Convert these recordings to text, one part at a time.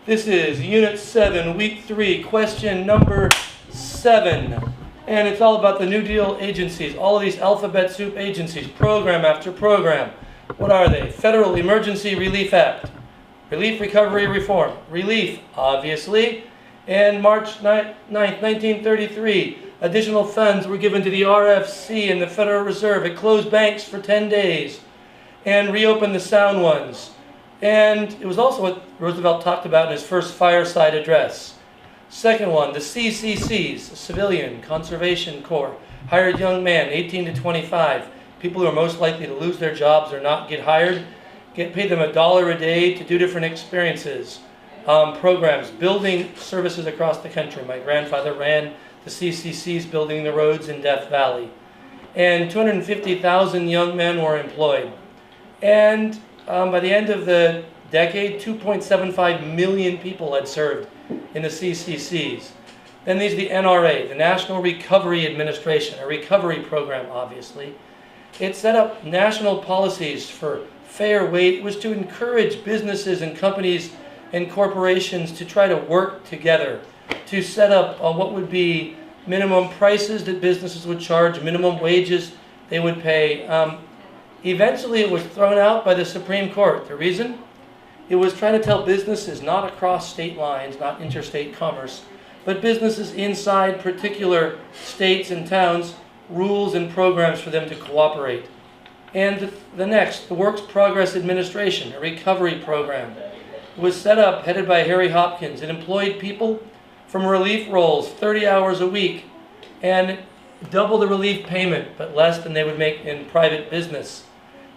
This is Unit 7, Week 3, question number 7. And it's all about the New Deal agencies, all of these alphabet soup agencies, program after program. What are they? Federal Emergency Relief Act, Relief Recovery Reform, Relief, obviously. And March 9th, 1933, additional funds were given to the RFC and the Federal Reserve. It closed banks for 10 days and reopened the sound ones. And it was also what Roosevelt talked about in his first fireside address. Second one, the CCCs, Civilian Conservation Corps, hired young men, 18 to 25, people who are most likely to lose their jobs or not get hired, paid them $1 a day to do different experiences, programs, building services across the country. My grandfather ran the CCCs building the roads in Death Valley. And 250,000 young men were employed. And by the end of the decade, 2.75 million people had served in the CCCs. Then there's the NRA, the National Recovery Administration, a recovery program, obviously. It set up national policies for fair wage. It was to encourage businesses and companies and corporations to try to work together, to set up what would be minimum prices that businesses would charge, minimum wages they would pay. Eventually, it was thrown out by the Supreme Court. The reason? It was trying to tell businesses, not across state lines, not interstate commerce, but businesses inside particular states and towns, rules and programs for them to cooperate. And the next, the Works Progress Administration, a recovery program, was set up, headed by Harry Hopkins. It employed people from relief roles, 30 hours a week, and double the relief payment, but less than they would make in private business.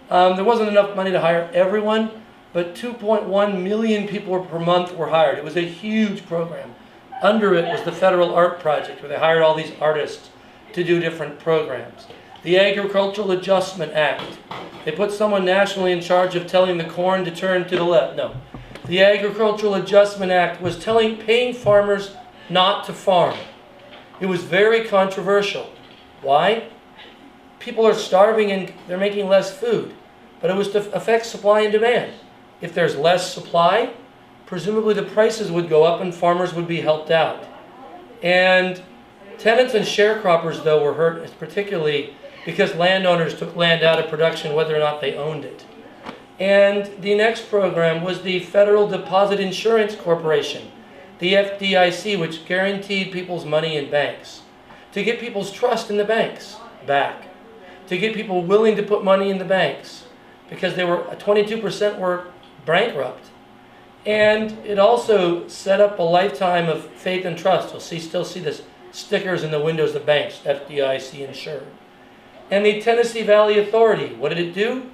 There wasn't enough money to hire everyone, but 2.1 million people per month were hired. It was a huge program. Under it was the Federal Art Project, where they hired all these artists to do different programs. The Agricultural Adjustment Act. They put someone nationally in charge of telling the corn to turn to the left. No. The Agricultural Adjustment Act was paying farmers not to farm. It was very controversial. Why? People are starving and they're making less food. But it was to affect supply and demand. If there's less supply, presumably the prices would go up and farmers would be helped out. And tenants and sharecroppers, though, were hurt, particularly because landowners took land out of production whether or not they owned it. And the next program was the Federal Deposit Insurance Corporation, the FDIC, which guaranteed people's money in banks, to get people's trust in the banks back, to get people willing to put money in the banks, because they were 22% were bankrupt. And it also set up a lifetime of faith and trust. You'll still see the stickers in the windows of banks, FDIC insured. And the Tennessee Valley Authority, what did it do?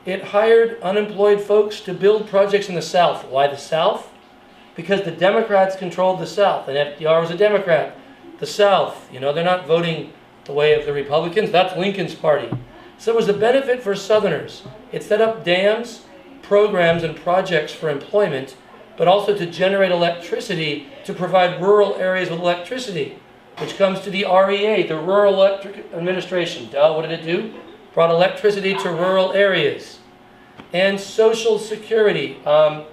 It hired unemployed folks to build projects in the South. Why the South? Because the Democrats controlled the South, and FDR was a Democrat. The South, they're not voting the way of the Republicans. That's Lincoln's party. So it was a benefit for Southerners. It set up dams, programs, and projects for employment, but also to generate electricity to provide rural areas with electricity, which comes to the REA, the Rural Electric Administration. What did it do? Brought electricity to rural areas. And Social Security. I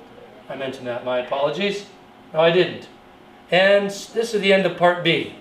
mentioned that, my apologies. No, I didn't. And this is the end of Part B.